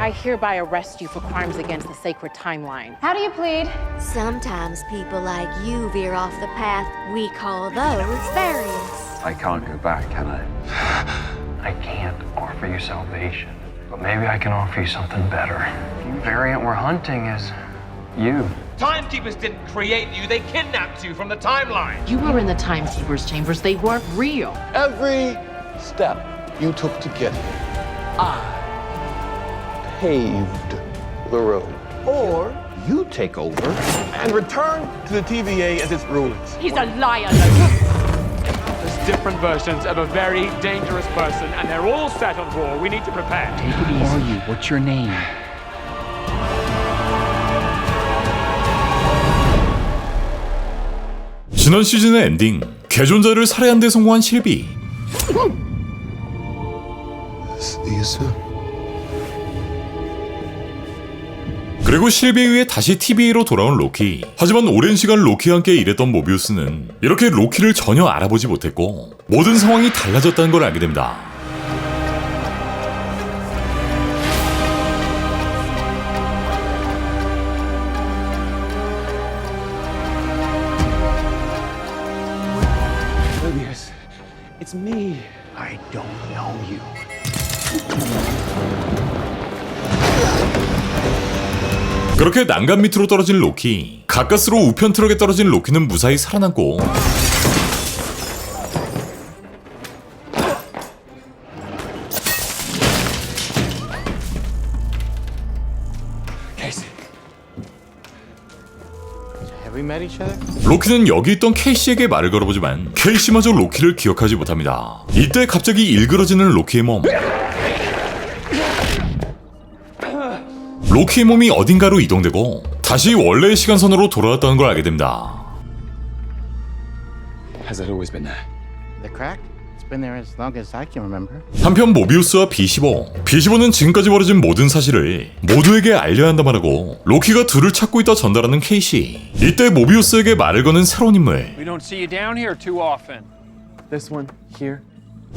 I hereby arrest you for crimes against the sacred timeline. How do you plead? Sometimes people like you veer off the path we call those various. I can't go back, can I? I can't offer you salvation, but maybe I can offer you something better. The variant we're hunting is you. Timekeepers didn't create you, they kidnapped you from the timeline. You were in the Timekeeper's chambers. They weren't real. Every step you took to get here, I paved the road. Or you take over and return to the TVA and its rulings. He's a liar, Loki. There's different versions of a very dangerous person, and they're all set on war. We need to prepare. Take it easy. Who are you? What's your name? 지난 시즌의 엔딩, 개존자를 살해한 데 성공한 실비. 그리고 실비에 의해 다시 TVA로 돌아온 로키. 하지만 오랜 시간 로키와 함께 일했던 모비우스는 이렇게 로키를 전혀 알아보지 못했고 모든 상황이 달라졌다는 걸 알게 됩니다. Mobius, it's me. I don't know you. 그렇게 난간 밑으로 떨어진 로키. 가까스로 우편 트럭에 떨어진 로키는 무사히 살아남고 Have we met each other? 로키는 여기 있던 케이시에게 말을 걸어보지만 케이시마저 로키를 기억하지 못합니다. 이때 갑자기 일그러지는 로키의 몸. 로키의 몸이 어딘가로 이동되고 다시 원래의 시간선으로 돌아왔다는 걸 알게 됩니다. Has it always been there? The crack? It's been there as long as I can remember. 한편 모비우스와 B15. B15는 지금까지 벌어진 모든 사실을 모두에게 알려야 한다만 하고 로키가 둘을 찾고 있다 전달하는 케이시. 이때 모비우스에게 말을 거는 새로운 인물. We don't see you down here too often. This one here.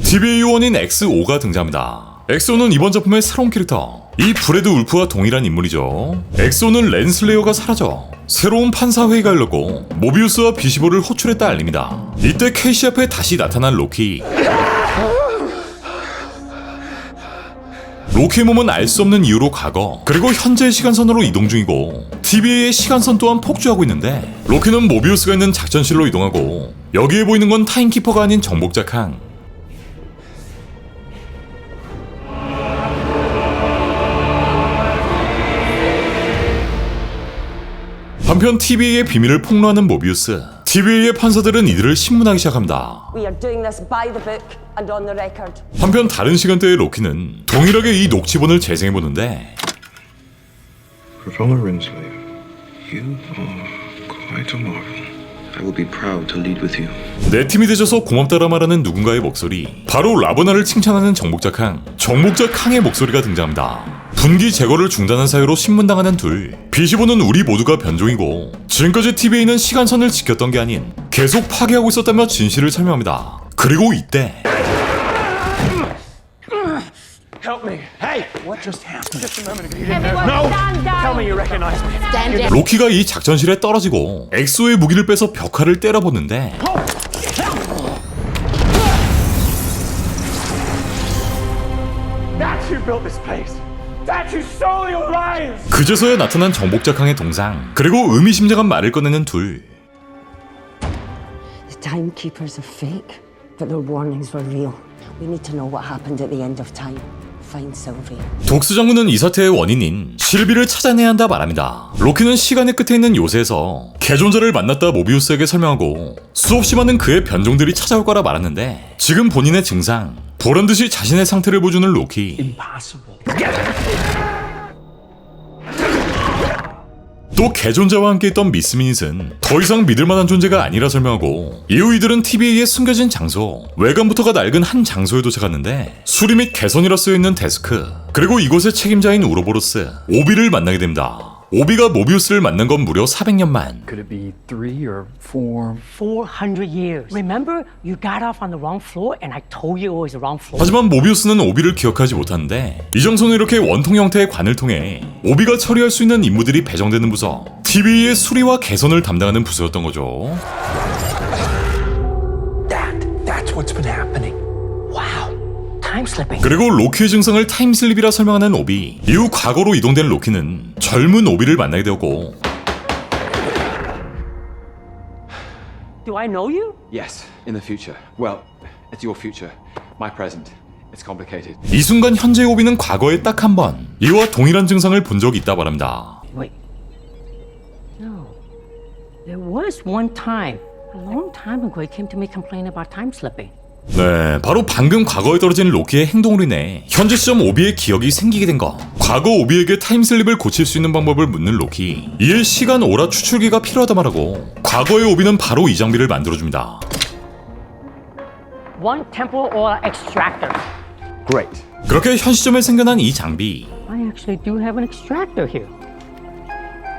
TVA 요원인 X5가 등장합니다. X5는 이번 작품의 새로운 캐릭터. 이 브래드 울프와 동일한 인물이죠. X5는 랜슬레이어가 사라져 새로운 판사회의가 열렸고 모비우스와 B15를 호출했다 알립니다. 이때 케이시 앞에 다시 나타난 로키. 로키의 몸은 알 수 없는 이유로 과거 그리고 현재의 시간선으로 이동 중이고 TVA의 시간선 또한 폭주하고 있는데 로키는 모비우스가 있는 작전실로 이동하고 여기에 보이는 건 타임키퍼가 아닌 정복자 캉. 한편 TVA의 비밀을 폭로하는 모비우스. TVA의 판사들은 이들을 신문하기 시작합니다. We are doing this by the book and on the record. 한편 다른 시간대의 로키는 동일하게 이 녹취본을 재생해보는데 Professor Renslayer, you are quite a marvel. I will be proud to lead with you. 내 팀이 되셔서 고맙다라 말하는 누군가의 목소리. 바로 라보나를 칭찬하는 정복자 캉. 정복자 캉의 목소리가 등장합니다. 분기 제거를 중단한 사유로 신문당하는 둘. B15는 우리 모두가 변종이고 지금까지 TVA는 시간선을 지켰던 게 아닌 계속 파괴하고 있었다며 진실을 설명합니다. 그리고 이때 Help me. Hey, what just happened? Just a moment ago. You didn't Everyone know. stand down. Tell me you recognize me. Stand down. 로키가 이 작전실에 떨어지고 엑소의 무기를 빼서 벽화를 때려보는데 That's who built this place. That's who stole your lives. 그제서야 나타난 정복자 캉의 동상. 그리고 의미심장한 말을 꺼내는 둘. The timekeepers are fake, but their warnings were real. We need to know what happened at the end of time. Find Sylvie. 독스 장군은 이 사태의 원인인 실비를 찾아내야 한다 말합니다. 로키는 시간의 끝에 있는 요새에서 개존자를 만났다 모비우스에게 설명하고 수없이 많은 그의 변종들이 찾아올 거라 말하는데 지금 본인의 증상, 보란듯이 자신의 상태를 보여주는 로키. Impossible. 또 개존자와 함께 있던 미스 미닛은 더 이상 믿을만한 존재가 아니라 설명하고 이후 이들은 TVA의 숨겨진 장소, 외관부터가 낡은 한 장소에 도착했는데 수리 및 개선이라 쓰여있는 데스크, 그리고 이곳의 책임자인 우로보로스, 오비를 만나게 됩니다. 오비가 모비우스를 만난 건 무려 400년 만. Could it be 3 or 4? 400 years. Remember, you got off on the wrong floor, and I told you it was the wrong floor. 하지만 모비우스는 오비를 기억하지 못하는데 이정소는 이렇게 원통 형태의 관을 통해 오비가 처리할 수 있는 임무들이 배정되는 부서, TV의 수리와 개선을 담당하는 부서였던 거죠. That's what's been happening. Wow, time slipping. 그리고 로키의 증상을 타임슬립이라 설명하는 오비. 이후 과거로 이동된 로키는 젊은 오비를 만나게 되었고, Do I know you? Yes, in the future. Well, it's your future. My present. It's complicated. 이 순간 현재의 오비는 과거에 딱 한 번 이와 동일한 증상을 본 적이 있다 말합니다. Wait. No. There was one time, a long time ago, he came to me complaining about time slipping. 네, 바로 방금 과거에 떨어진 로키의 행동으로 인해 현재 시점 오비의 기억이 생기게 된 것. 과거 오비에게 타임슬립을 고칠 수 있는 방법을 묻는 로키. 이에 시간 오라 추출기가 필요하다 말하고 과거의 오비는 바로 이 장비를 만들어줍니다. One temporal aura extractor. Great. 그렇게 현 시점에 생겨난 이 장비. I actually do have an extractor here.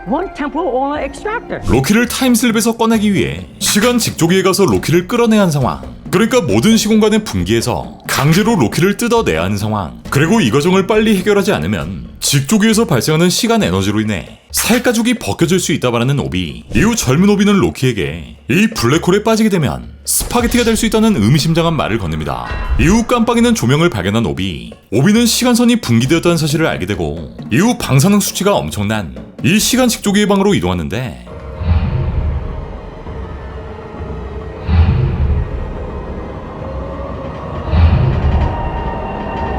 One temporal aura extractor. 로키를 타임슬립에서 꺼내기 위해 시간 직조기에 가서 로키를 끌어내야 한 상황. 그러니까 모든 시공간의 분기에서 강제로 로키를 뜯어내야 하는 상황. 그리고 이 과정을 빨리 해결하지 않으면 직조기에서 발생하는 시간 에너지로 인해 살가죽이 벗겨질 수 있다 말하는 오비. 이후 젊은 오비는 로키에게 이 블랙홀에 빠지게 되면 스파게티가 될 수 있다는 의미심장한 말을 건넵니다. 이후 깜빡이는 조명을 발견한 오비. 오비는 시간선이 분기되었다는 사실을 알게 되고 이후 방사능 수치가 엄청난 이 시간 직조기의 방으로 이동하는데,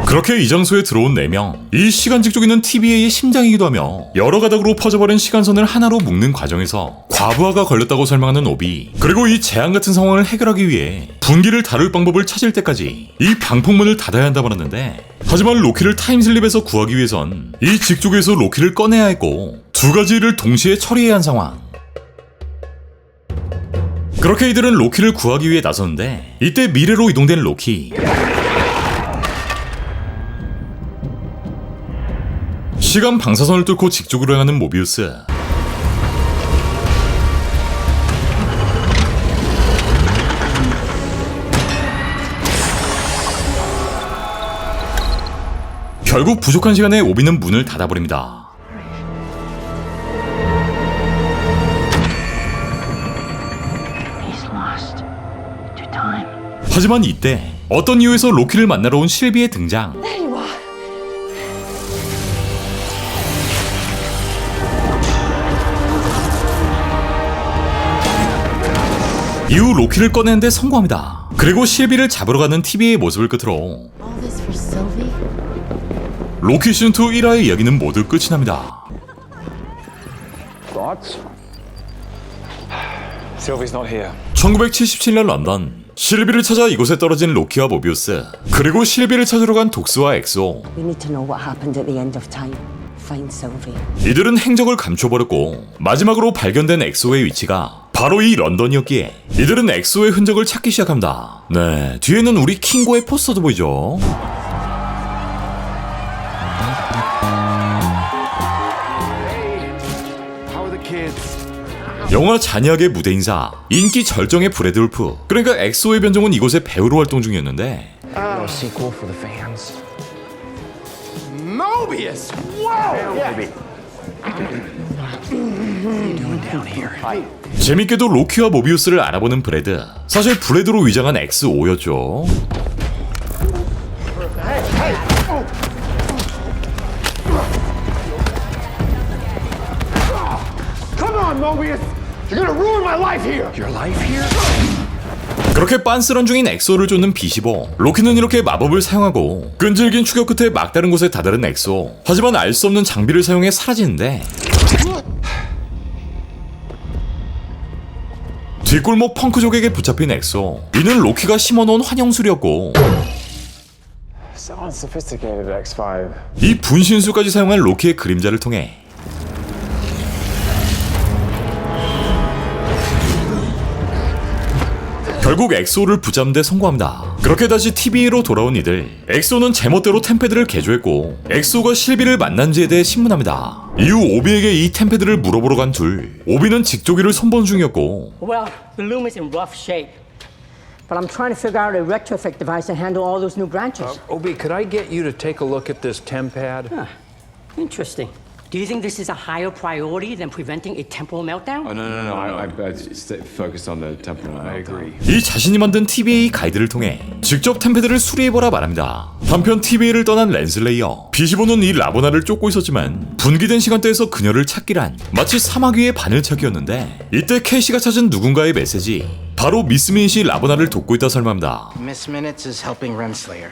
그렇게 이 장소에 들어온 4명. 이 시간 직조기는 TVA의 심장이기도 하며 여러 가닥으로 퍼져버린 시간선을 하나로 묶는 과정에서 과부하가 걸렸다고 설명하는 오비. 그리고 이 재앙 같은 상황을 해결하기 위해 분기를 다룰 방법을 찾을 때까지 이 방폭문을 닫아야 한다고 하는데, 하지만 로키를 타임슬립에서 구하기 위해선 이 직조기에서 로키를 꺼내야 했고 두 가지 일을 동시에 처리해야 한 상황. 그렇게 이들은 로키를 구하기 위해 나섰는데 이때 미래로 이동된 로키. 시간 방사선을 뚫고 직조기로 향하는 모비우스. 결국 부족한 시간에 오비는 문을 닫아버립니다. He's lost to time. 하지만 이때 어떤 이유에서 로키를 만나러 온 실비의 등장. 이후 로키를 꺼내는데 성공합니다. 그리고 실비를 잡으러 가는 TV의 모습을 끝으로 All this for Sylvie? 로키 시즌2 1화의 이야기는 모두 끝이 납니다. Thoughts? Sylvie's not here. 1977년 런던. 실비를 찾아 이곳에 떨어진 로키와 모비우스, 그리고 실비를 찾으러 간 독스와 엑소. We need to know what happened at the end of time. Find Sylvie. 이들은 행적을 감춰버렸고 마지막으로 발견된 엑소의 위치가 바로 이 런던이었기에 이들은 엑소의 흔적을 찾기 시작합니다. 네, 뒤에는 우리 킹고의 포스터도 보이죠. 영화 잔약의 무대 인사, 인기 절정의 브래드 울프. 그러니까 엑소의 변종은 이곳에 배우로 활동 중이었는데, A sequel for the fans. Mobius! Whoa! 재밌게도 로키와 모비우스를 알아보는 브래드. 사실 브래드로 위장한 X5였죠. Come on, Mobius! You're gonna ruin my life here! Your life here? 그렇게 빤스런 중인 엑소를 쫓는 B15. 로키는 이렇게 마법을 사용하고 끈질긴 추격 끝에 막다른 곳에 다다른 엑소. 하지만 알 수 없는 장비를 사용해 사라지는데, 뒷골목 펑크족에게 붙잡힌 엑소. 이는 로키가 심어놓은 환영술이었고, Sounds sophisticated, X5. 이 분신술까지 사용한 로키의 그림자를 통해 결국 결국 엑소를 붙잡는 데 성공합니다. 그렇게 다시 TV로 돌아온 이들, 엑소는 제멋대로 템패드를 개조했고 엑소가 실비를 만난지에 대해 신문합니다. 이후 오비에게 이 템패드를 물어보러 간 둘, 오비는 직조기를 선본 중이었고 Well, the loom is in rough shape. But I'm trying to figure out a retrofit device to handle all those new branches. Obi, could I get you to take a look at this TemPad? Huh. Interesting. Do you think this is a higher priority than preventing a temporal meltdown? Oh, no. I focused on the temporal. I agree. 이 자신이 만든 TVA 가이드를 통해 직접 템패드를 수리해보라 말합니다. 한편 TVA를 떠난 렌슬레이어, 비시보는 이 라보나를 쫓고 있었지만 분기된 시간대에서 그녀를 찾기란 마치 사막 위의 바늘 찾기였는데, 이때 캐시가 찾은 누군가의 메시지, 바로 미스 미닛이 라보나를 돕고 있다 설명합니다. Miss Minutes is helping Renslayer.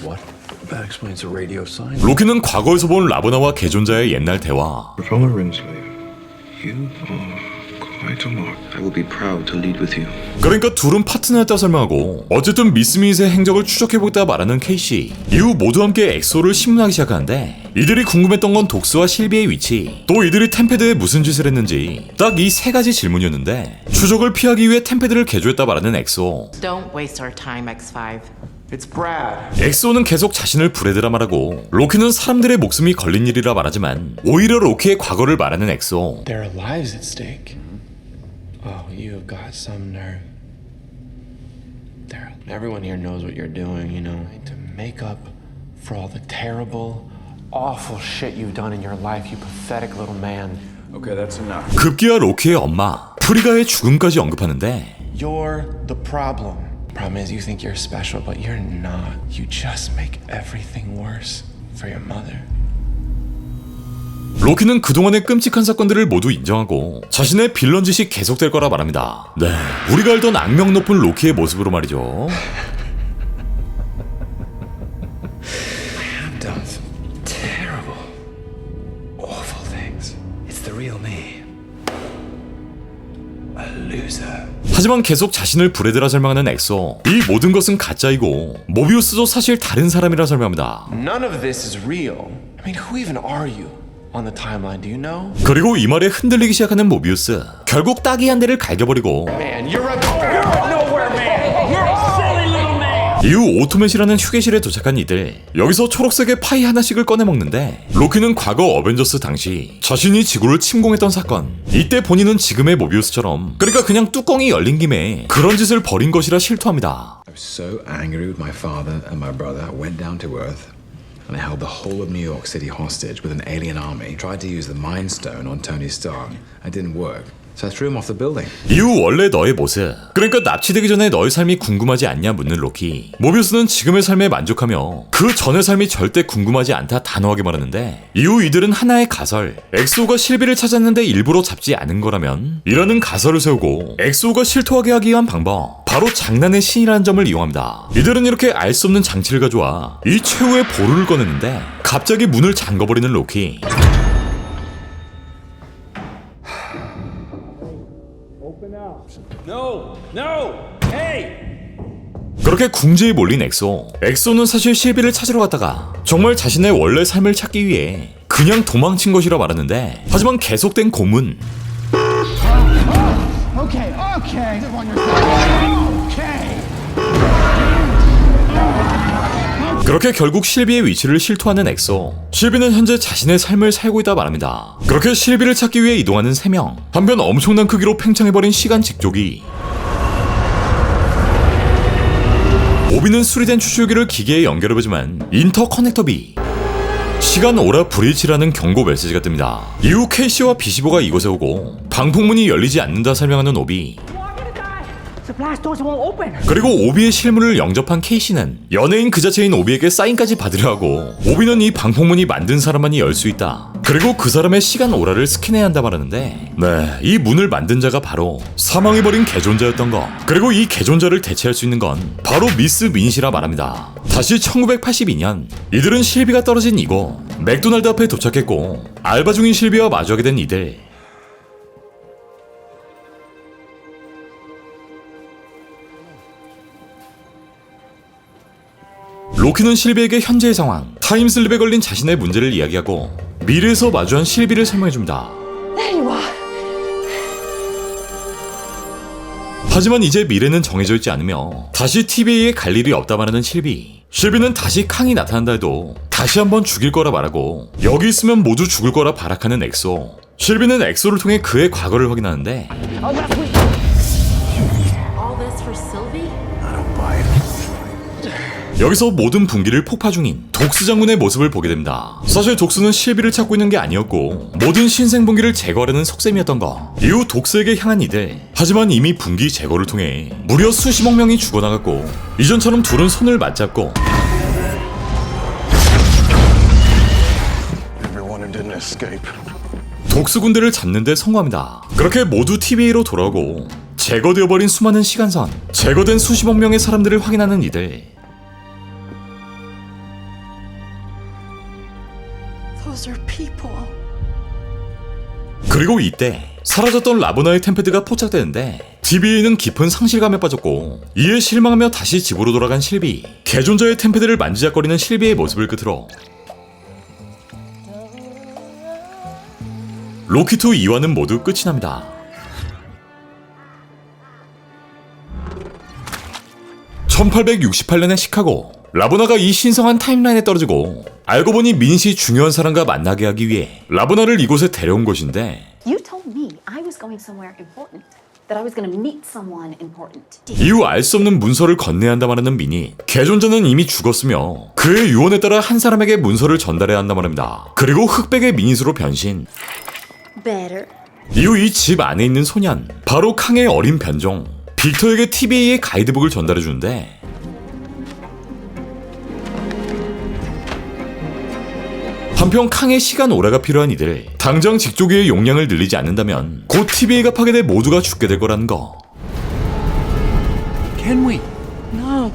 What? That explains the radio sign. 로키는 과거에서 본 라보나와 개존자의 옛날 대화, Professor Renslayer, you are quite a mark. I will be proud to lead with you. 그러니까 둘은 파트너였다 설명하고, 어쨌든 미스 미닛의 행적을 추적해보겠다 말하는 케이시. 이후 모두 함께 엑소를 신문하기 시작하는데, 이들이 궁금했던 건 독스와 실비의 위치, 또 이들이 템패드에 무슨 짓을 했는지, 딱 이 세 가지 질문이었는데, 추적을 피하기 위해 템패드를 개조했다 말하는 엑소. Don't waste our time, X5. It's Brad. 엑소는 계속 자신을 브래드라 말하고, 로키는 사람들의 목숨이 걸린 일이라 말하지만 오히려 로키의 과거를 말하는 엑소. There are lives at stake. Oh, you've got some nerve. Daryl, everyone here knows what you're doing, you know, to make up for all the terrible, awful shit you've done in your life, you pathetic little man. Okay, that's enough. 급기야 로키의 엄마 프리가의 죽음까지 언급하는데, You're the problem. Problem is you think you're special, but you're not. You just make everything worse for your mother. 로키는 그동안의 끔찍한 사건들을 모두 인정하고 자신의 빌런 짓이 계속될 거라 말합니다. 네, 우리가 알던 악명 높은 로키의 모습으로 말이죠. I have done some terrible, awful things. It's the real me. A loser. 하지만 계속 자신을 브래드라 설명하는 엑소. 이 모든 것은 가짜이고 모비우스도 사실 다른 사람이라 설명합니다. None of this is real. I mean, who even are you on the timeline? Do you know? 그리고 이 말에 흔들리기 시작하는 모비우스. 결국 따기 한 대를 갈겨버리고, Man, you're nowhere man. You're a silly little man. 이후 오토맷이라는 휴게실에 도착한 이들. 여기서 초록색의 파이 하나씩을 꺼내 먹는데, 로키는 과거 어벤져스 당시 자신이 지구를 침공했던 사건, 이때 본인은 지금의 모비우스처럼, 그러니까 그냥 뚜껑이 열린 김에 그런 짓을 벌인 것이라 실토합니다. I was so angry with my father and my brother. I went down to Earth and I held the whole of New York City hostage with an alien army. Tried to use the Mind Stone on Tony Stark. It didn't work. So I threw him off the building. 이후 원래 너의 모습, 그러니까 납치되기 전에 너의 삶이 궁금하지 않냐 묻는 로키. 모비우스는 지금의 삶에 만족하며 그 전의 삶이 절대 궁금하지 않다 단호하게 말하는데, 이후 이들은 하나의 가설, 엑소가 실비를 찾았는데 일부러 잡지 않은 거라면 이라는 가설을 세우고, 엑소가 실토하게 하기 위한 방법, 바로 장난의 신이라는 점을 이용합니다. 이들은 이렇게 알 수 없는 장치를 가져와 이 최후의 보루를 꺼내는데, 갑자기 문을 잠궈버리는 로키. 그렇게 궁지에 몰린 엑소. 엑소는 사실 실비를 찾으러 갔다가 정말 자신의 원래 삶을 찾기 위해 그냥 도망친 것이라 말하는데, 하지만 계속된 고문. 그렇게 결국 실비의 위치를 실토하는 엑소. 실비는 현재 자신의 삶을 살고 있다 말합니다. 그렇게 실비를 찾기 위해 이동하는 3명. 한편 엄청난 크기로 팽창해버린 시간 직조기. 오비는 수리된 추출기를 기계에 연결해보지만 인터커넥터비, 시간 오라 브리치라는 경고 메시지가 뜹니다. 이후 케이시와 비시보가 이곳에 오고 방폭문이 열리지 않는다 설명하는 오비. The blast doors won't open. 그리고 오비의 실물을 영접한 케이시는 연예인 그 자체인 오비에게 사인까지 받으려 하고, 오비는 이 방폭문이 만든 사람만이 열 수 있다, 그리고 그 사람의 시간 오라를 스캔해야 한다 말하는데, 네, 이 문을 만든 자가 바로 사망해버린 개존자였던 거. 그리고 이 개존자를 대체할 수 있는 건 바로 미스 미닛이라 말합니다. 다시 1982년 이들은 실비가 떨어진 이곳 맥도날드 앞에 도착했고, 알바 중인 실비와 마주하게 된 이들. 로키는 실비에게 현재의 상황, 타임슬립에 걸린 자신의 문제를 이야기하고 미래에서 마주한 실비를 설명해줍니다. There you are. 하지만 이제 미래는 정해져 있지 않으며 다시 TVA에 갈 일이 없다 말하는 실비. 실비는 다시 캉이 나타난다 해도 다시 한번 죽일 거라 말하고 여기 있으면 모두 죽을 거라 발악하는 엑소. 실비는 엑소를 통해 그의 과거를 확인하는데 All this for Sylvie? 여기서 모든 분기를 폭파 중인 독스 장군의 모습을 보게 됩니다. 사실 독스는 실비를 찾고 있는 게 아니었고 모든 신생 분기를 제거하려는 속셈이었던 거. 이후 독스에게 향한 이들. 하지만 이미 분기 제거를 통해 무려 수십억 명이 죽어나갔고 이전처럼 둘은 손을 맞잡고 독스 군대를 잡는 데 성공합니다. 그렇게 모두 TVA로 돌아오고 제거되어버린 수많은 시간선, 제거된 수십억 명의 사람들을 확인하는 이들. Those are people. 그리고 이때 사라졌던 라보나의 템페드가 포착되는데 TVA는 깊은 상실감에 빠졌고 이에 실망하며 다시 집으로 돌아간 실비. 개존자의 템페드를 만지작거리는 실비의 모습을 끝으로 로키2 2화는 모두 끝이 납니다. (1868년의) 시카고. 라보나가 이 신성한 타임라인에 떨어지고 알고 보니 민시 중요한 사람과 만나게 하기 위해 라보나를 이곳에 데려온 것인데 You told me I was going somewhere important. That I was going to meet someone important. 이후 알 수 없는 문서를 건네야 한다 말하는 미니. 개존자는 이미 죽었으며 그의 유언에 따라 한 사람에게 문서를 전달해야 한다 말합니다. 그리고 흑백의 미니스로 변신. Better. 이후 이 집 안에 있는 소년, 바로 캉의 어린 변종 빅터에게 TVA의 가이드북을 전달해주는데 한편 캉의 시간 오래가 필요한 이들, 당장 직조기의 용량을 늘리지 않는다면 곧 TVA가 파괴돼 모두가 죽게 될 거라는 거. Can we? No.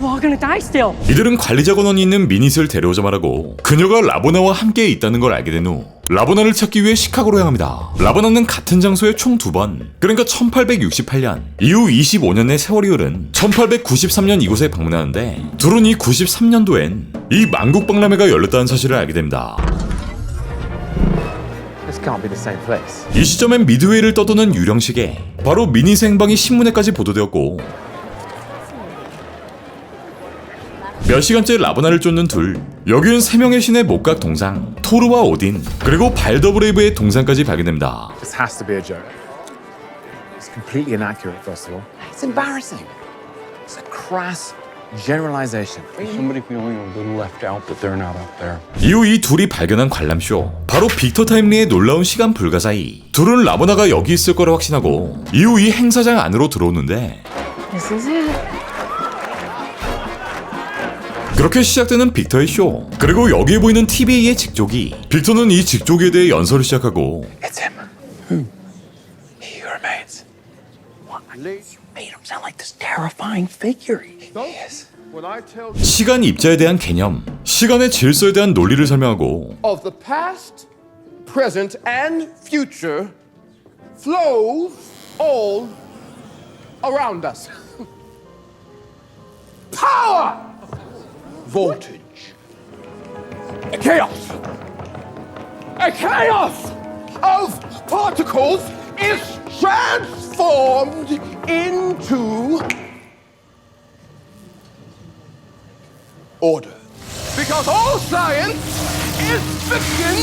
We're all gonna die still. 이들은 관리자 권한이 있는 미닛을 데려오자 말하고 그녀가 라보나와 함께 있다는 걸 알게 된 후 라보나를 찾기 위해 시카고로 향합니다. 라보나는 같은 장소에 총 2번, 그러니까 1868년 이후 25년의 세월이 흐른 1893년 이곳에 방문하는데 둘은 이 93년도엔 이 만국박람회가 열렸다는 사실을 알게 됩니다. This can't be the same place. 이 시점엔 미드웨이를 떠도는 유령시계, 바로 미닛의 행방이 신문에까지 보도되었고 몇 시간째 라보나를 쫓는 둘. 여기는 3명의 신의 목각 동상, 토르와 오딘, 그리고 발더브레이브의 동상까지 발견됩니다. This has to be a joke. It's completely inaccurate, first of all. It's embarrassing. It's a crass generalization. Somebody feeling a little left out that they're not up there. 이후 이 둘이 발견한 관람쇼, 바로 빅터 타임리의 놀라운 시간 불가사의. 둘은 라보나가 여기 있을 거라 확신하고 이후 이 행사장 안으로 들어오는데 This is it. 그렇게 시작되는 빅터의 쇼. 그리고 여기에 보이는 TVA의 직조기. 빅터는 이 직조기에 대해 연설을 시작하고 It's him. Who? He remains. What? You made him sound like this terrifying figure. He is. 시간 입자에 대한 개념, 시간의 질서에 대한 논리를 설명하고 Of the past, present, and future flows all around us. Power! Voltage. Chaos. A chaos of particles is transformed into order. Because all science is fiction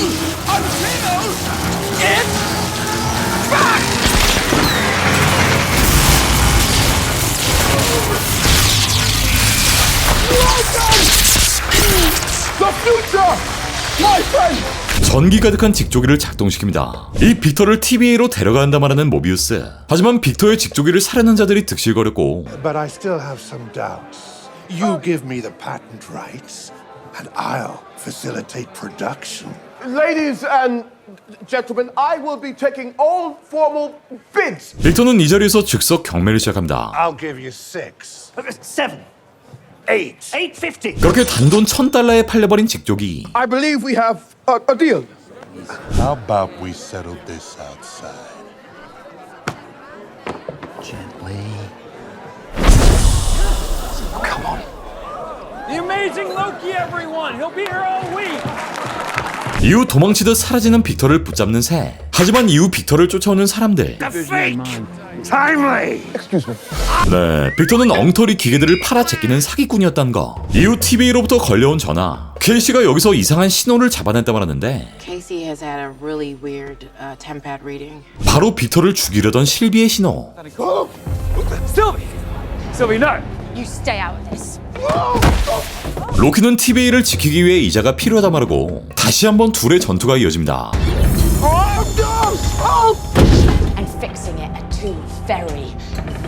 until it's fact! Welcome to the future, my friend! 전기 가득한 직조기를 작동시킵니다. 이 빅터를 TVA로 데려간다 말하는 모비우스. 하지만 빅터의 직조기를 사려는 자들이 득실거렸고 But I still have some doubts. You give me the patent rights, and I'll facilitate production. Ladies and gentlemen, I will be taking all formal bids. 빅터는 이 자리에서 즉석 경매를 시작합니다. I'll give you 6. 7. 8. 850. 그렇게 단돈 $1,000에 팔려버린 직조기. I believe we have a deal. How about we settle this outside? Gently. Come on. The amazing Loki, everyone. He'll be here all week. 이후 도망치듯 사라지는 빅터를 붙잡는 새. 하지만 이후 빅터를 쫓아오는 사람들. The fake. Timely! Excuse me. 네, 빅터는 엉터리 기계들을 팔아 제끼는 사기꾼이었단 거. 이후 TVA로부터 걸려온 전화. 케이시가 여기서 이상한 신호를 잡아냈다고 하는데 Casey has had a really weird tempad reading. 바로 빅터를 죽이려던 실비의 신호. Sylvie! Sylvie, no! You stay out of this. 로키는 TVA를 지키기 위해 이자가 필요하다 말하고 다시 한번 둘의 전투가 이어집니다. And fixing it are two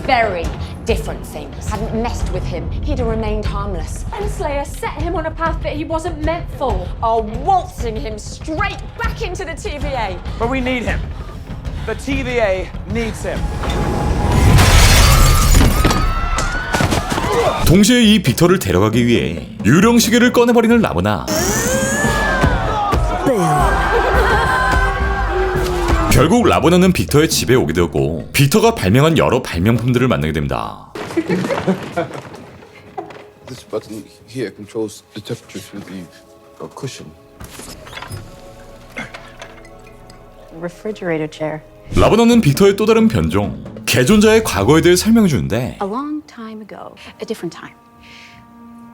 very different things. Hadn't messed with him, he'd have remained harmless. Renslayer set him on a path that he wasn't meant for. Or waltzing him straight back into the TVA. But we need him. The TVA needs him. 동시에 이 빅터를 데려가기 위해 유령 시계를 꺼내버리는 라보나. 결국 라보나는 빅터의 집에 오게 되었고 빅터가 발명한 여러 발명품들을 만나게 됩니다. This button here controls the temperature through the cushion. Refrigerator chair. 라보나는 빅터의 또 다른 변종, 개존자의 과거에 대해 설명해 주는데 A long time ago, a different time,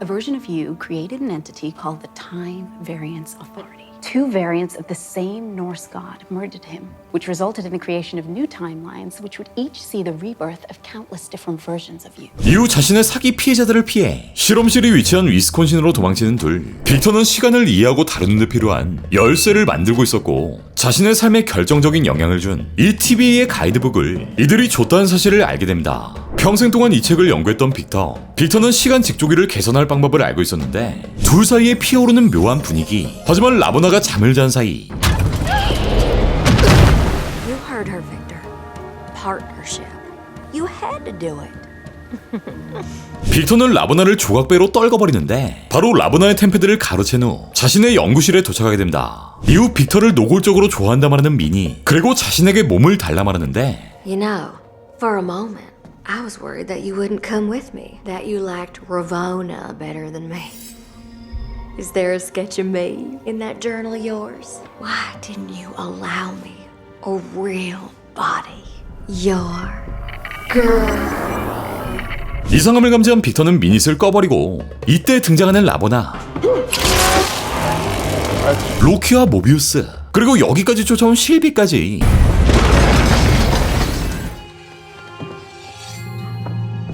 a version of you created an entity called the Time Variance Authority. Two variants of the same Norse god murdered him, which resulted in the creation of new timelines, which would each see the rebirth of countless different versions of you. 이후 자신의 사기 피해자들을 피해 실험실이 위치한 위스콘신으로 도망치는 둘. 빅터는 시간을 이해하고 다루는 데 필요한 열쇠를 만들고 있었고 자신의 삶에 결정적인 영향을 준 이 TVA의 가이드북을 이들이 줬다는 사실을 알게 됩니다. 평생 동안 이 책을 연구했던 빅터는 시간 직조기를 개선할 방법을 알고 있었는데 둘 사이에 피어오르는 묘한 분위기. 하지만 라보나가 잠을 잔 사이 You heard her, Victor. Partnership. You had to do it. 빅터는 라보나를 조각배로 떨궈버리는데 바로 라보나의 템패드를 가로챈 후 자신의 연구실에 도착하게 됩니다. 이후 빅터를 노골적으로 좋아한다 말하는 미니, 그리고 자신에게 몸을 달라 말하는데 You know, for a moment, I was worried that you wouldn't come with me, that you liked Ravona better than me. Is there a sketch of me in that journal of yours? Why didn't you allow me a real body? Your girl. 이상함을 감지한 빅터는 미닛을 꺼버리고 이때 등장하는 라보나, 로키와 모비우스, 그리고 여기까지 쫓아온 실비까지.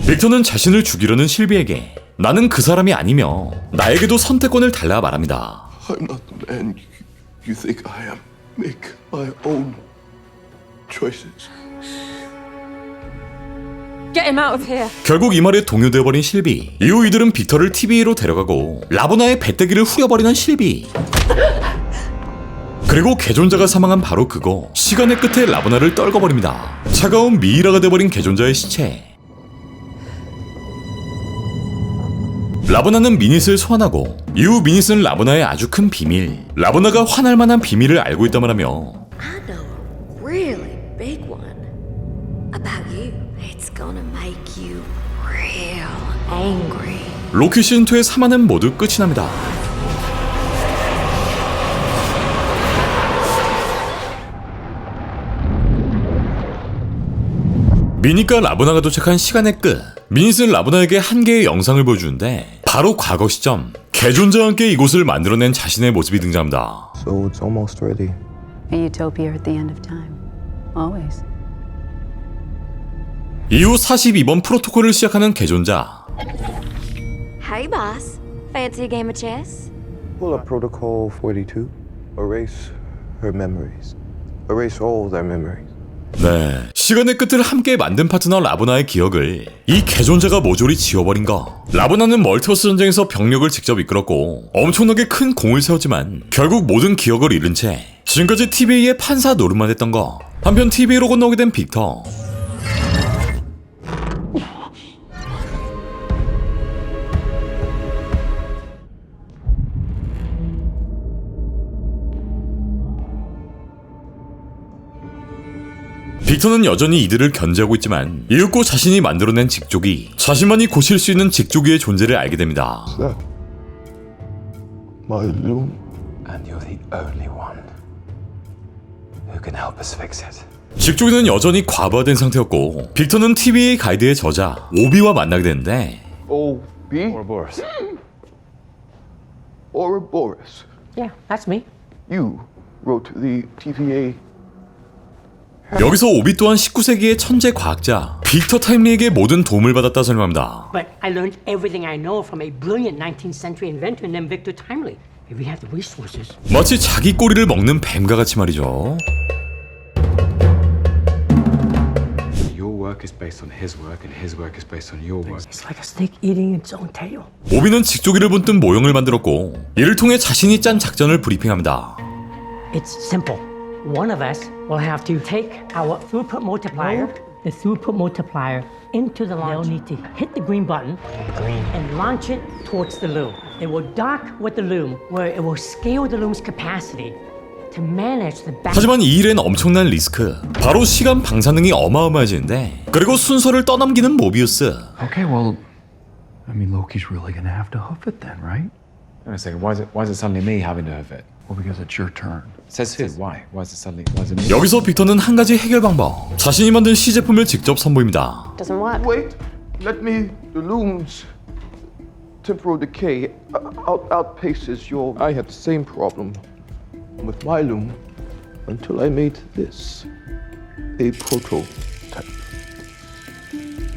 빅터는 자신을 죽이려는 실비에게 나는 그 사람이 아니며 나에게도 선택권을 달라 말합니다. I'm not the man you think I am. Make my own choices. Get him out of here. 결국 이 말에 동요되어버린 실비. 이후 이들은 빅터를 TVA로 데려가고 라보나의 배때기를 후려버리는 실비. 그리고 개존자가 사망한 바로 그거, 시간의 끝에 라보나를 떨궈버립니다. 차가운 미이라가 돼버린 개존자의 시체. 라보나는 미닛을 소환하고 이후 미닛은 라보나의 아주 큰 비밀, 라보나가 화날 만한 비밀을 알고 있다만 하며 I know a really big one about you. It's gonna make you real angry. 로키 시즌2의 3화는 모두 끝이 납니다. 미니과 라보나가 도착한 시간의 끝. 미닛은 라보나에게 한 개의 영상을 보여주는데 바로 과거 시점, 개존자와 함께 이곳을 만들어낸 자신의 모습이 등장합니다. So it's almost ready. A utopia at the end of time. Always. 이후 42번 프로토콜을 시작하는 개존자. Hey, boss. Fancy a game of chess? Pull up Protocol 42. Erase her memories. Erase all their memories. 네, 시간의 끝을 함께 만든 파트너 라보나의 기억을 이 개존자가 모조리 지워버린 거. 라보나는 멀티버스 전쟁에서 병력을 직접 이끌었고 엄청나게 큰 공을 세웠지만 결국 모든 기억을 잃은 채 지금까지 TVA의 판사 노릇만 했던 거. 한편 TVA로 건너오게 된 빅터. 빅터는 여전히 이들을 견제하고 있지만 이윽고 자신이 만들어낸 직조기, 자신만이 고칠 수 있는 직조기의 존재를 알게 됩니다. My loom. And you're the only one who can help us fix it. 직조기는 여전히 과부하된 상태였고 빅터는 TVA 가이드의 저자 오비와 만나게 되는데 O.B. Ouroboros. Ouroboros. Yeah, that's me. You wrote the TVA. 여기서 오비 또한 19세기의 천재 과학자 빅터 타임리에게 모든 도움을 받았다 설명합니다. But I learned everything I know from a brilliant 19th century inventor named Victor Timely. If we have the resources. 마치 자기 꼬리를 먹는 뱀과 같이 말이죠. Your work is based on his work, and his work is based on your work. It's like a snake eating its own tail. 오비는 직조기를 본뜬 모형을 만들었고 이를 통해 자신이 짠 작전을 브리핑합니다. It's simple. One of us will have to take our throughput multiplier, the throughput multiplier, into the launch. They'll need to hit the green button and launch it towards the loom. It will dock with the loom, where it will scale the loom's capacity to manage the back. 하지만 이 일엔 엄청난 리스크, 바로 시간 방사능이 어마어마해지는데 그리고 순서를 떠넘기는 모비우스. Okay, well, I mean, Loki's really gonna have to hoof it then, right? Wait a second, why is it suddenly me having to hoof it? Well, because it's your turn. Says who? Why? Why is it me? 여기서 빅터는 한 가지 해결 방법, 자신이 만든 시제품을 직접 선보입니다. Doesn't work. Wait, let me. The loom's temporal decay outpaces your. I had the same problem with my loom until I made this a prototype.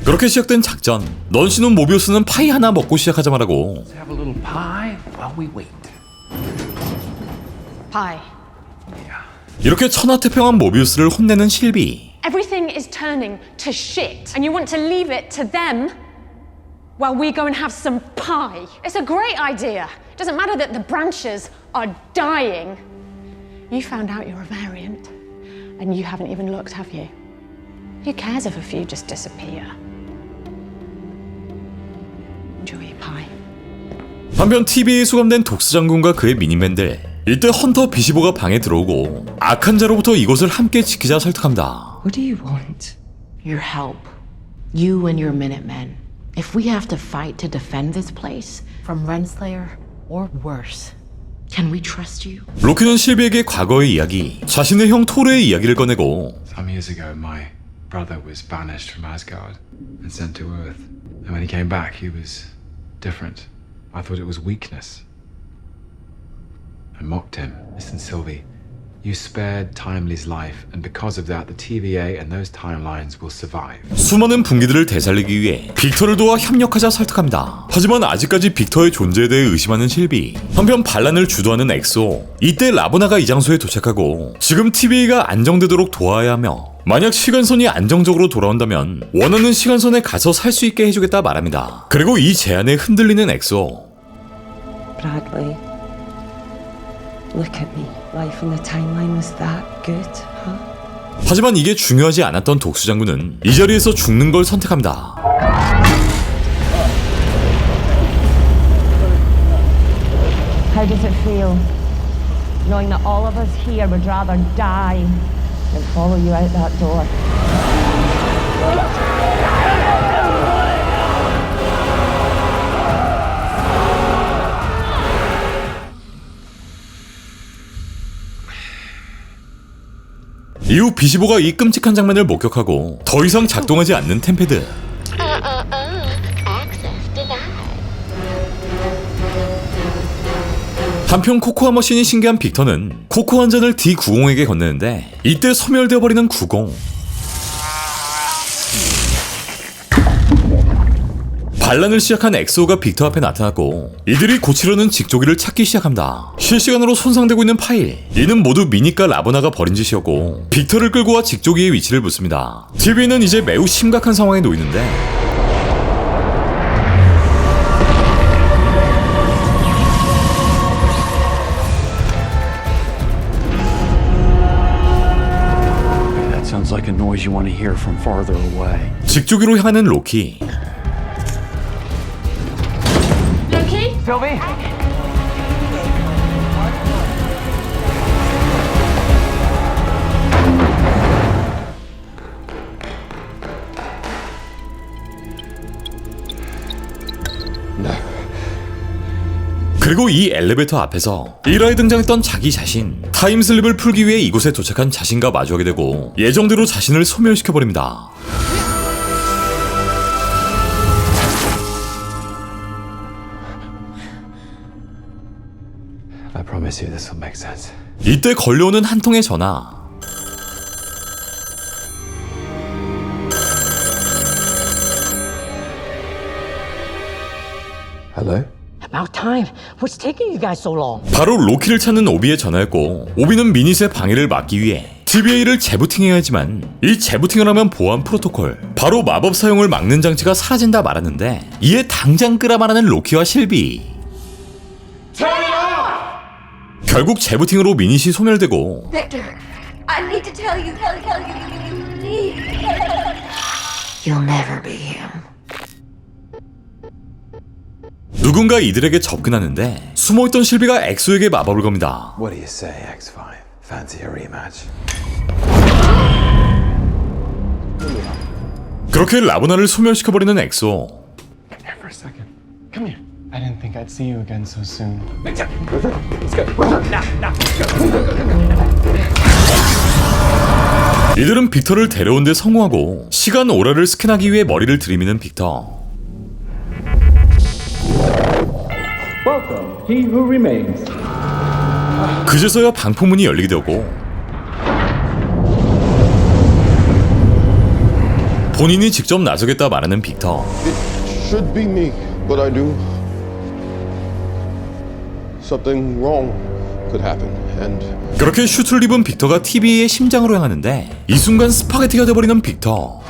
그렇게 시작된 작전. 넌시는 모비우스는 파이 하나 먹고 시작하자 말하고 Let's have a little pie while we wait. Pie. 이렇게 천하태평한 모비우스를 혼내는 실비. Everything is turning to shit, and you want to leave it to them while we go and have some pie. It's a great idea. It doesn't matter that the branches are dying. You found out you're a variant, and you haven't even looked, have you? Who cares if a few just disappear? Enjoy your pie. 한편 TV에 수감된 독스 장군과 그의 미니맨들. 이때 헌터 비시보가 방에 들어오고 악한 자로부터 이곳을 함께 지키자 설득합니다. What do you want? Your help. You and your Minutemen. If we have to fight to defend this place from Renslayer or worse, can we trust you? 로키는 실비에게 과거의 이야기, 자신의 형 토르의 이야기를 꺼내고 Some years ago, my brother was banished from Asgard and sent to Earth. And when he came back, he was different. I thought it was weakness. I mocked him. Listen, Sylvie, you spared Timely's life, and because of that, the TVA and those timelines will survive. 수많은 분기들을 되살리기 위해 빅터를 도와 협력하자 설득합니다. 하지만 아직까지 빅터의 존재에 대해 의심하는 실비. 한편 반란을 주도하는 엑소. 이때 라보나가 이 장소에 도착하고 지금 TVA가 안정되도록 도와야 하며 만약 시간선이 안정적으로 돌아온다면 원하는 시간선에 가서 살 수 있게 해주겠다 말합니다. 그리고 이 제안에 흔들리는 엑소. Bradley, look at me. Life in the timeline was that good, huh? 하지만 이게 중요하지 않았던 독수 장군은 이 자리에서 죽는 걸 선택합니다. How does it feel, knowing that all of us here would rather die than follow you out that door? 이후 비시보가 이 끔찍한 장면을 목격하고 더 이상 작동하지 않는 템페드. 한편 코코아 머신이 신기한 빅터는 코코 한 잔을 D90에게 건네는데 이때 소멸되어 버리는 90. 반란을 시작한 엑소가 빅터 앞에 나타났고 이들이 고치려는 직조기를 찾기 시작합니다. 실시간으로 손상되고 있는 파일, 이는 모두 미니까 라보나가 버린 짓이었고 빅터를 끌고 와 직조기의 위치를 묻습니다. TV는 이제 매우 심각한 상황에 놓이는데 Sounds like a noise you want to hear from farther away. 직조기로 향하는 로키. Loki? Sylvie? 그리고 이 엘리베이터 앞에서 1화에 등장했던 자기 자신, 타임슬립을 풀기 위해 이곳에 도착한 자신과 마주하게 되고 예정대로 자신을 소멸시켜버립니다. I promise you this will make sense. 이때 걸려오는 한 통의 전화. Hello? About time. What's taking you guys so long? 바로 로키를 찾는 오비의 전화였고, 오비는 미닛의 방해를 막기 위해 TVA를 재부팅해야 하지만 이 재부팅을 하면 보안 프로토콜, 바로 마법 사용을 막는 장치가 사라진다 말하는데 이에 당장 끄라말하는 로키와 실비. 결국 재부팅으로 미닛이 소멸되고 Victor, I need to tell you. You'll never be him. 누군가 이들에게 접근하는데 숨어있던 실비가 엑소에게 마법을 겁니다. What do you say, X5? Fancy a rematch? 그렇게 라보나를 소멸시켜버리는 엑소. Here for a second. Come here. I didn't think I'd see you again so soon. Let's go. Now. 이들은 빅터를 데려온 데 성공하고 시간 오라를 스캔하기 위해 머리를 들이미는 빅터. Welcome, he who remains. 그제서야 방폭문이 열리게 되었고 본인이 직접 나서겠다 말하는 빅터. Should be me, but I do. Something wrong could happen, and 그렇게 슈트를 입은 빅터가 TVA의 심장으로 향하는데 이 순간 스파게티가 돼버리는 빅터.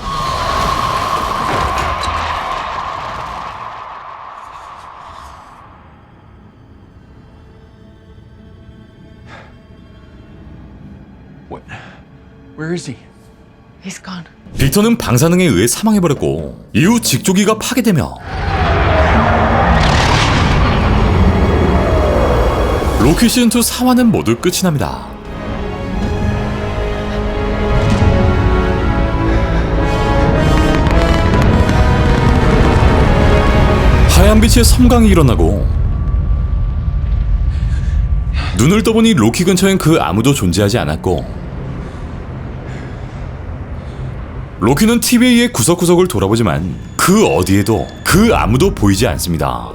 Where is he? He's gone. 빅터는 방사능에 의해 사망해버렸고 이후 직조기가 파괴되며 로키 시즌2 4화는 모두 끝이 납니다. 하얀 빛의 섬광이 일어나고 눈을 떠보니 로키 근처엔 그 아무도 존재하지 않았고 로키는 TVA의 구석구석을 돌아보지만 그 어디에도 그 아무도 보이지 않습니다.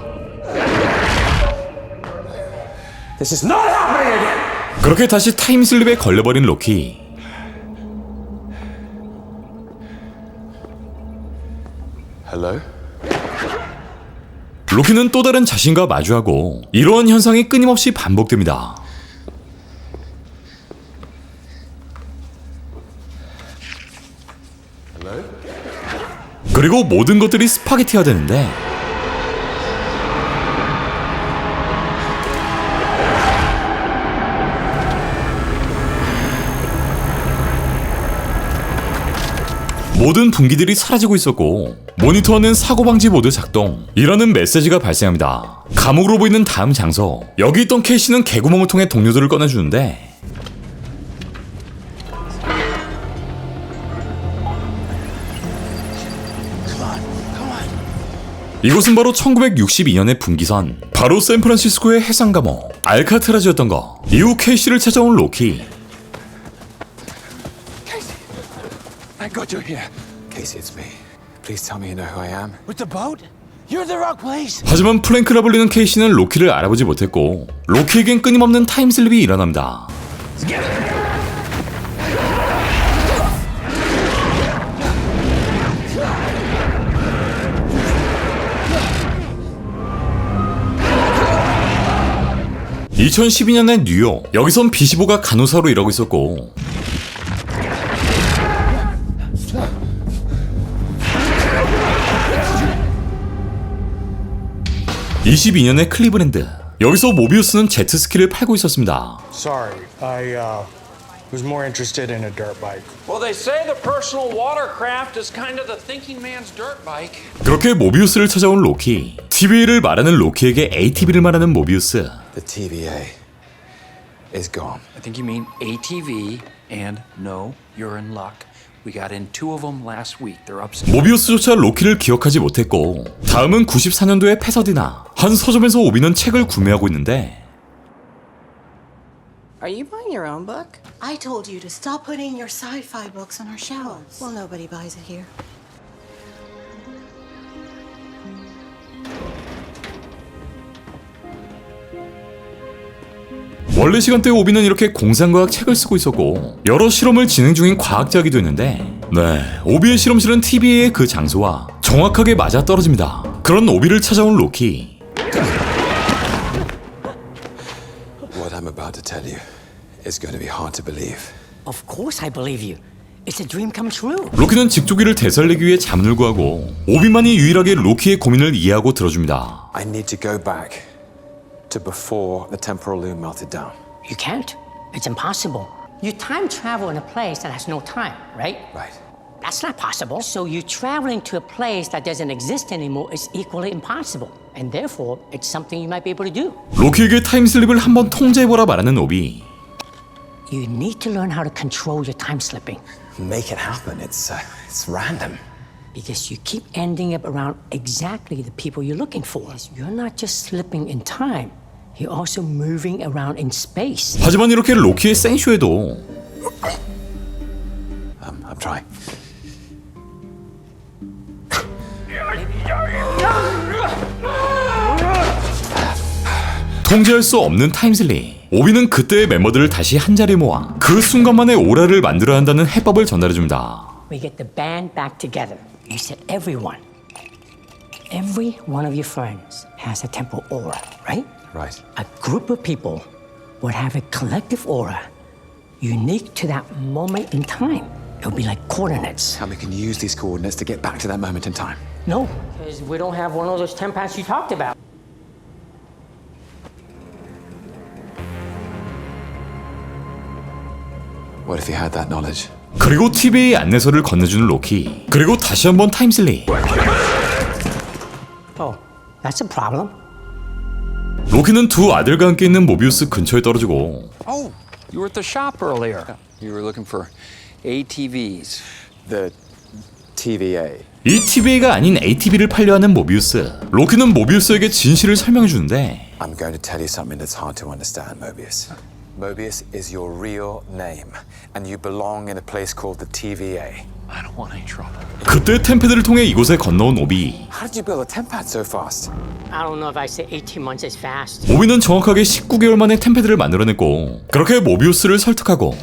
This is not happening again! 그렇게 다시 타임슬립에 걸려버린 로키. Hello? 로키는 또 다른 자신과 마주하고 이러한 현상이 끊임없이 반복됩니다. 그리고 모든 것들이 스파게티가 되는데 모든 분기들이 사라지고 있었고 모니터는 사고방지 모드 작동, 이라는 메시지가 발생합니다. 감옥으로 보이는 다음 장소, 여기 있던 케이시는 개구멍을 통해 동료들을 꺼내주는데 이곳은 바로 1962년의 분기선, 바로 샌프란시스코의 해상 감옥 알카트라즈였던 거. 이후 케이시를 찾아온 로키. Thank God you're here. Casey, it's me. Please tell me you know who I am. With the boat? You're in the wrong place. 하지만 플랭크라 불리는 케이시는 로키를 알아보지 못했고 로키에겐 끊임없는 타임슬립이 일어납니다. 2012년의 뉴욕, 여기선 비시보가 간호사로 일하고 있었고 22년의 클리브랜드, 여기서 모비우스는 제트스키를 팔고 있었습니다. Sorry, I was more interested in a dirt bike. Well, they say the personal watercraft is kind of the thinking man's dirt bike. 그렇게 모비우스를 찾아온 로키. TVA를 말하는 로키에게 ATV를 말하는 모비우스. The TVA is gone. I think you mean ATV, and no, you're in luck. We got in 2 of them last week. They're upstairs. 모비우스조차 로키를 기억하지 못했고 다음은 94년도의 패서디나. 한 서점에서 오비는 책을 구매하고 있는데 Are you buying your own book? I told you to stop putting your sci-fi books on our shelves. Well, nobody buys it here. 원래 시간대에 오비는 이렇게 공상과학 책을 쓰고 있었고 여러 실험을 진행 중인 과학자이기도 했는데 네, 오비의 실험실은 TV의 그 장소와 정확하게 맞아떨어집니다. 그런 오비를 찾아온 로키. What I'm about to tell you is going to be hard to believe. Of course I believe you. It's a dream come true. 로키는 직조기를 되살리기 위해 자문을 구하고 오비만이 유일하게 로키의 고민을 이해하고 들어줍니다. I need to go back to before the temporal loom melted down. You can't. It's impossible. You time travel in a place that has no time, right? Right. That's not possible. So you traveling to a place that doesn't exist anymore is equally impossible. And therefore, it's something you might be able to do. 로키에게 타임슬립을 한번 통제해보라 말하는 오비. You need to learn how to control your time slipping. Make it happen. It's random. Because you keep ending up around exactly the people you're looking for. You're not just slipping in time. You're also moving around in space. 하지만 이렇게 로키의 생쇼에도 I'm trying. 통제할 수 없는 타임슬립. 오비는 그때의 멤버들을 다시 한자리에 모아 그 순간만의 오라를 만들어야 한다는 해법을 전달해줍니다. We get the band back together. You said everyone. Every one of your friends has a temporal aura, right? Right. A group of people would have a collective aura unique to that moment in time. It would be like coordinates. And we can use these coordinates to get back to that moment in time. No, because we don't have one of those 10 paths you talked about. What if he had that knowledge? 그리고 TV의 안내서를 건네주는 로키. 그리고 다시 한번 타임슬립. Oh, that's a problem. 로키는 두 아들과 함께 있는 모비우스 근처에 떨어지고 Oh, you were at the shop earlier. You were looking for ATVs. The TVA. 이 TV가 아닌 ATV를 팔려 하는 모비우스. 로키는 모비우스에게 진실을 설명해 주는데 I'm going to tell you something that's hard to understand, Mobius. Mobius is your real name, and you belong in a place called the TVA. I don't want any trouble. 그때 템패드를 통해 이곳에 건너온 오비. How did you build a tempad so fast? I don't know if I say 18 months is fast. 오비는 정확하게 19개월 만에 템패드를 만들어냈고 그렇게 모비우스를 설득하고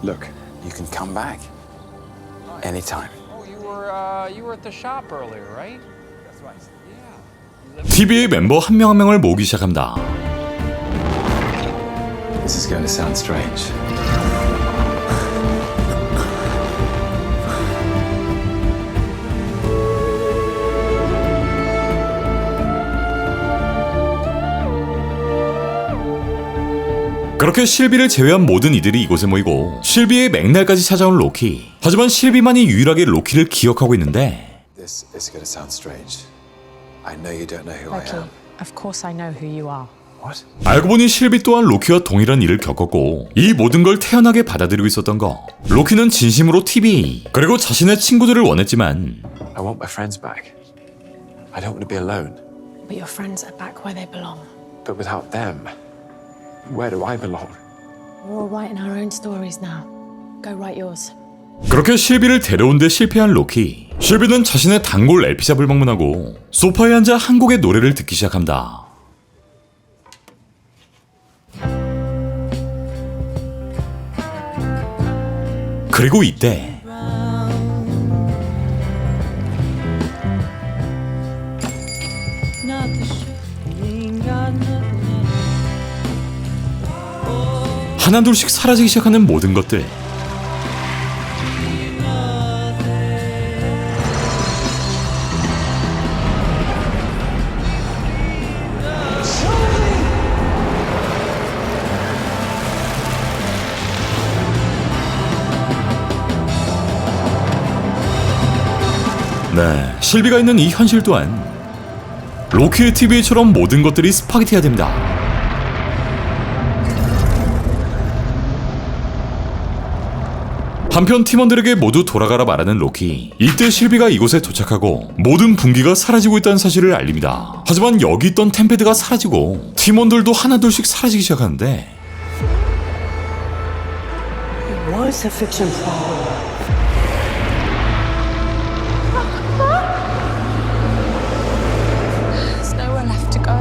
Look, you can come back anytime. Oh, you were at the shop earlier, right? That's right. Yeah. TV의 멤버 한 명 한 명을 모으기 시작합니다. This is going to sound strange. 그렇게 실비를 제외한 모든 이들이 이곳에 모이고 실비의 맥날까지 찾아온 로키. 하지만 실비만이 유일하게 로키를 기억하고 있는데 This is going to sound strange. I know you don't know who I am. Of course I know who you are. What? 알고 보니 실비 또한 로키와 동일한 일을 겪었고 이 모든 걸 태연하게 받아들이고 있었던 거. 로키는 진심으로 TV 그리고 자신의 친구들을 원했지만 I want my friends back. I don't want to be alone. But your friends are back where they belong. But without them, where do I belong? We're all writing our own stories now. Go write yours. 그렇게 실비를 데려온 데 실패한 로키. 실비는 자신의 단골 LP샵을 방문하고 소파에 앉아 한 곡의 노래를 듣기 시작합니다. 그리고 이때 하나둘씩 사라지기 시작하는 모든 것들. 네, 실비가 있는 이 현실 또한 로키의 TV처럼 모든 것들이 스파게티가 됩니다. 한편 팀원들에게 모두 돌아가라 말하는 로키. 이때 실비가 이곳에 도착하고 모든 분기가 사라지고 있다는 사실을 알립니다. 하지만 여기 있던 템패드가 사라지고 팀원들도 하나둘씩 사라지기 시작하는데 It was a fiction problem. There's nowhere left to go.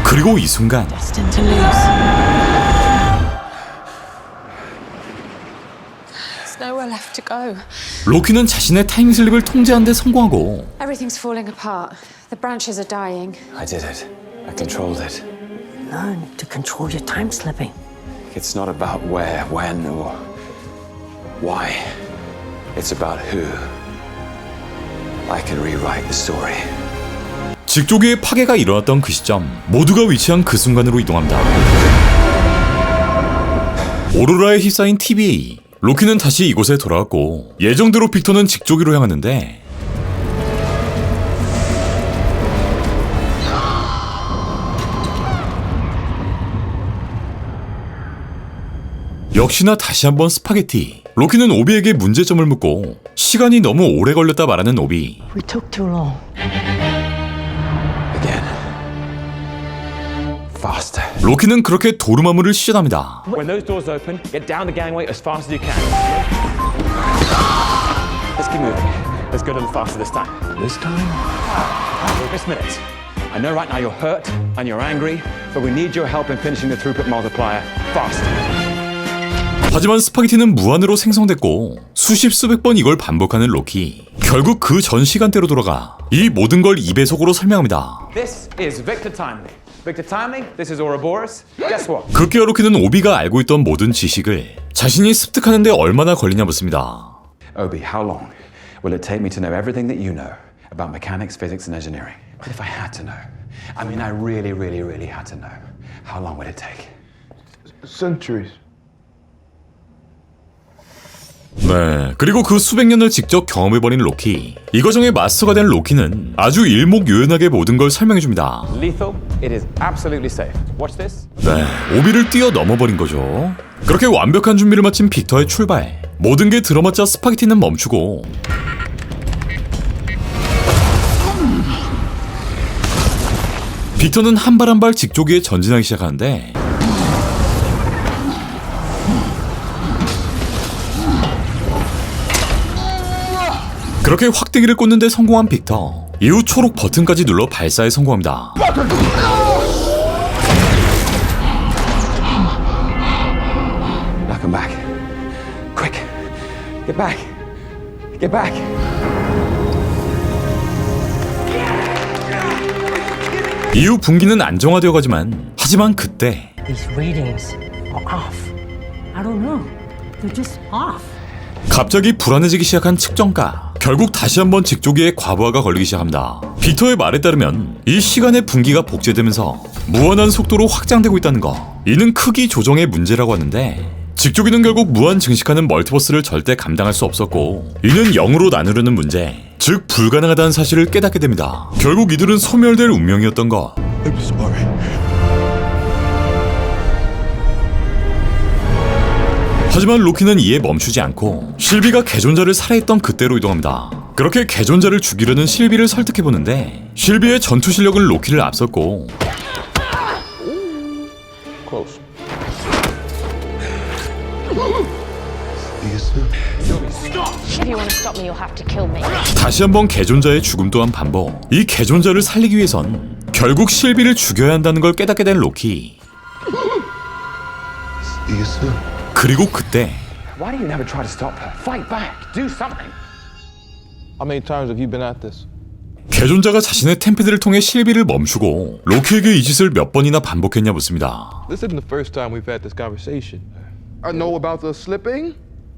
그리고 이 순간 Destined to lose. There's nowhere left to go. 로키는 자신의 타임슬립을 통제하는 데 성공하고 Everything's falling apart. The branches are dying. I did it. I controlled it. Learn to control your time slipping. It's not about where, when, or why. It's about who. I can rewrite the story. 직조기의 파괴가 일어났던 그 시점, 모두가 위치한 그 순간으로 이동합니다. 오로라에 휩싸인 TVA. 로키는 다시 이곳에 돌아왔고 예정대로 빅터는 직조기로 향하는데 역시나 다시 한번 스파게티. 로키는 오비에게 문제점을 묻고 시간이 너무 오래 걸렸다 말하는 오비. We took too long. Faster. 로키는 그렇게 도루마무를 시전합니다. When those doors open, get down the gangway as fast as you can. Let's keep moving. Let's go a little faster this time. This time? This minute. I know right now you're hurt and you're angry, but we need your help in finishing the throughput multiplier fast. 하지만 스파게티는 무한으로 생성됐고 수십 수백 번 이걸 반복하는 로키. 결국 그 전 시간대로 돌아가 이 모든 걸 2배속으로 설명합니다. This is Victor Timely. Victor Timely, this is Ouroboros. Guess what? 급기야 로키는 오비가 알고 있던 모든 지식을 자신이 습득하는 데 얼마나 걸리냐 묻습니다. Obi, how long will it take me to know everything that you know about mechanics, physics, and engineering? But if I had to know, I mean, I really had to know, how long would it take? Centuries. 네, 그리고 그 수백 년을 직접 경험해버린 로키. 이 과정의 마스터가 된 로키는 아주 일목요연하게 모든 걸 설명해줍니다. Lethal, it is absolutely safe. Watch this. 네, 오비를 뛰어넘어버린 거죠. 그렇게 완벽한 준비를 마친 빅터의 출발. 모든 게 들어맞자 스파게티는 멈추고 빅터는 한 발 한 발 직조기에 전진하기 시작하는데 그렇게 확대기를 꽂는 데 성공한 빅터. 이후 초록 버튼까지 눌러 발사에 성공합니다. Now come back. Quick. Get back. Get back. 이후 분기는 안정화되어 가지만 하지만 그때 These readings are off. I don't know. They're just off. 갑자기 불안해지기 시작한 측정가. 결국 다시 한번 직조기에 과부하가 걸리기 시작합니다. 빅터의 말에 따르면 이 시간의 분기가 복제되면서 무한한 속도로 확장되고 있다는 거. 이는 크기 조정의 문제라고 하는데 직조기는 결국 무한 증식하는 멀티버스를 절대 감당할 수 없었고 이는 0으로 나누려는 문제, 즉 불가능하다는 사실을 깨닫게 됩니다. 결국 이들은 소멸될 운명이었던 것. 하지만 로키는 이에 멈추지 않고 실비가 개존자를 살해했던 그때로 이동합니다. 그렇게 개존자를 죽이려는 실비를 설득해보는데 실비의 전투 실력은 로키를 앞섰고 Close. If you want to stop me, you'll have to kill me. 다시 한번 개존자의 죽음 또한 반복. 이 개존자를 살리기 위해선 결국 실비를 죽여야 한다는 걸 깨닫게 된 로키. 그리고 그때 Why do you never try to stop her? Fight back. Do something. How many times have you been at this? 개존자가 자신의 템패드를 통해 실비를 멈추고 로키에게 이 짓을 몇 번이나 반복했냐 묻습니다. This isn't the first time we've had this conversation. I know about the slipping.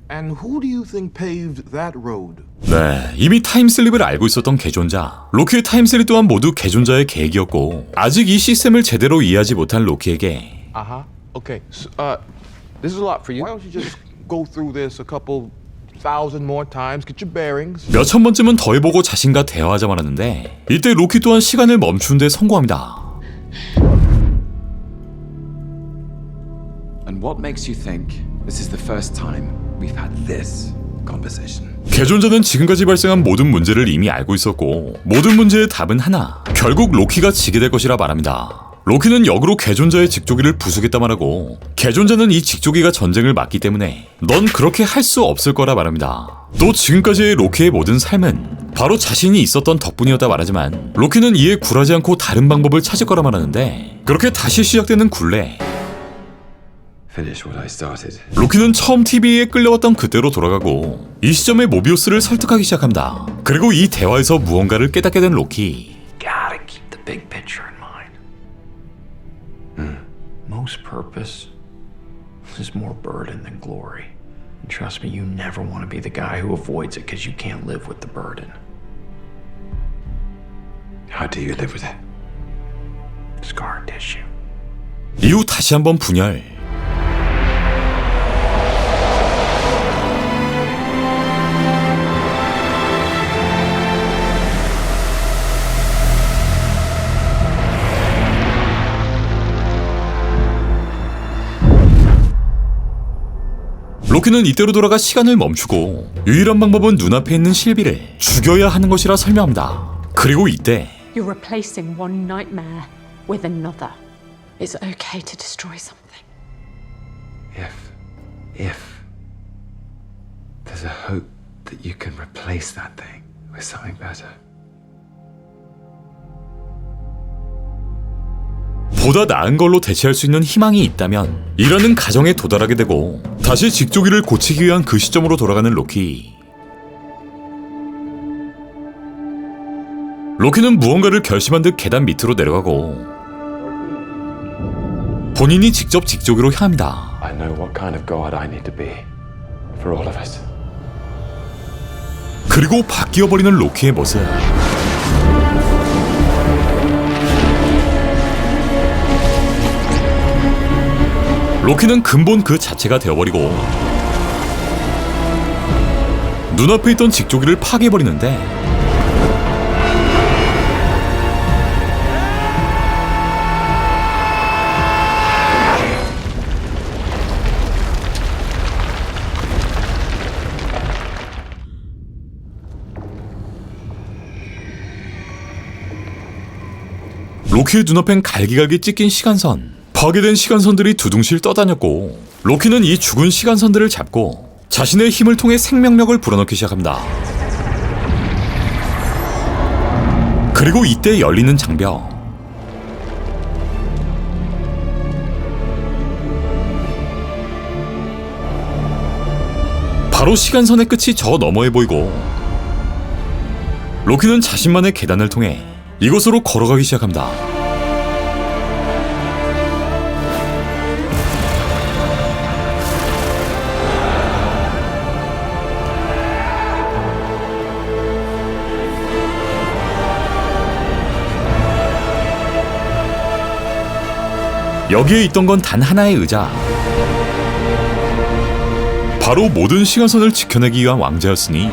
And who do you think paved that road? 네, 이미 타임슬립을 알고 있었던 개존자. 로키의 타임슬립 또한 모두 개존자의 계획이었고 아직 이 시스템을 제대로 이해하지 못한 로키에게 Okay. So, this is a lot for you. Why don't you just go through this a couple 1,000 more times. Get your bearings. 몇천 번쯤은 더 해보고 자신과 대화하자만 하는데 이때 로키 또한 시간을 멈추는 데 성공합니다. And what makes you think this is the first time we've had this conversation? 개존자는 지금까지 발생한 모든 문제를 이미 알고 있었고 모든 문제의 답은 하나, 결국 로키가 지게 될 것이라 말합니다. 로키는 역으로 개존자의 직조기를 부수겠다 말하고 개존자는 이 직조기가 전쟁을 막기 때문에 넌 그렇게 할 수 없을 거라 말합니다. 또 지금까지의 로키의 모든 삶은 바로 자신이 있었던 덕분이었다 말하지만 로키는 이에 굴하지 않고 다른 방법을 찾을 거라 말하는데 그렇게 다시 시작되는 굴레. Finish what I started. 로키는 처음 TV에 끌려왔던 그때로 돌아가고 이 시점에 모비우스를 설득하기 시작합니다. 그리고 이 대화에서 무언가를 깨닫게 된 로키. Gotta keep the big picture in mind. Most purpose is more burden than glory. And trust me, you never want to be the guy who avoids it because you can't live with the burden. How do you live with it? Scar tissue. 이후 다시 한번 분열. 로키는 이때로 돌아가 시간을 멈추고 유일한 방법은 눈앞에 있는 실비를 죽여야 하는 것이라 설명합니다. 그리고 이때 You're replacing one nightmare with another. It's okay to destroy something. If there's a hope that you can replace that thing with something better. 보다 나은 걸로 대체할 수 있는 희망이 있다면 이라는 가정에 도달하게 되고 다시 직조기를 고치기 위한 그 시점으로 돌아가는 로키. 로키는 무언가를 결심한 듯 계단 밑으로 내려가고 본인이 직접 직조기로 향합니다. I know what kind of god I need to be for all of us. 그리고 바뀌어버리는 로키의 모습. 로키는 근본 그 자체가 되어버리고 눈앞에 있던 직조기를 파괴해버리는데 로키의 눈앞엔 갈기갈기 찢긴 시간선. 파괴된 시간선들이 두둥실 떠다녔고 로키는 이 죽은 시간선들을 잡고 자신의 힘을 통해 생명력을 불어넣기 시작합니다. 그리고 이때 열리는 장벽. 바로 시간선의 끝이 저 너머에 보이고 로키는 자신만의 계단을 통해 이곳으로 걸어가기 시작합니다. 여기에 있던 건 단 하나의 의자. 바로 모든 시간선을 지켜내기 위한 왕자였으니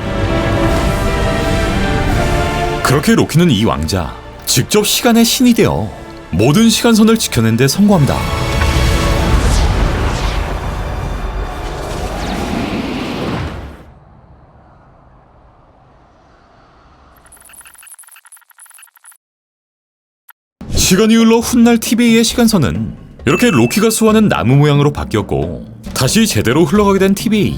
그렇게 로키는 이 왕자, 직접 시간의 신이 되어 모든 시간선을 지켜낸 데 성공합니다. 시간이 흘러 훗날 TV의 시간선은 이렇게 로키가 수호하는 나무 모양으로 바뀌었고 다시 제대로 흘러가게 된 TV.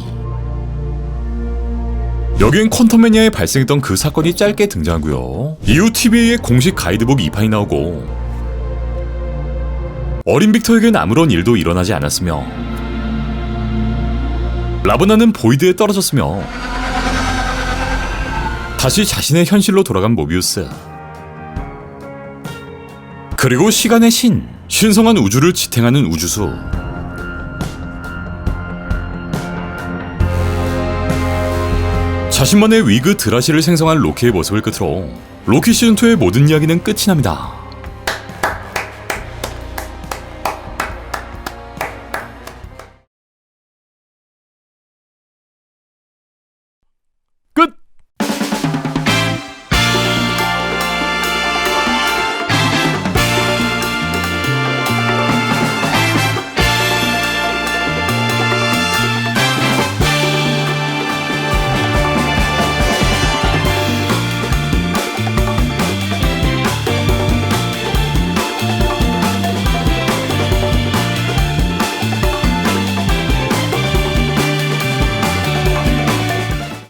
여기엔 퀀텀 매니아에 발생했던 그 사건이 짧게 등장하고요. 이후 TV의 공식 가이드북 2판이 나오고 어린 빅터에겐 아무런 일도 일어나지 않았으며 라브나는 보이드에 떨어졌으며 다시 자신의 현실로 돌아간 모비우스. 그리고 시간의 신, 신성한 우주를 지탱하는 우주수. 자신만의 위그 드라시를 생성한 로키의 모습을 끝으로 로키 시즌2의 모든 이야기는 끝이 납니다.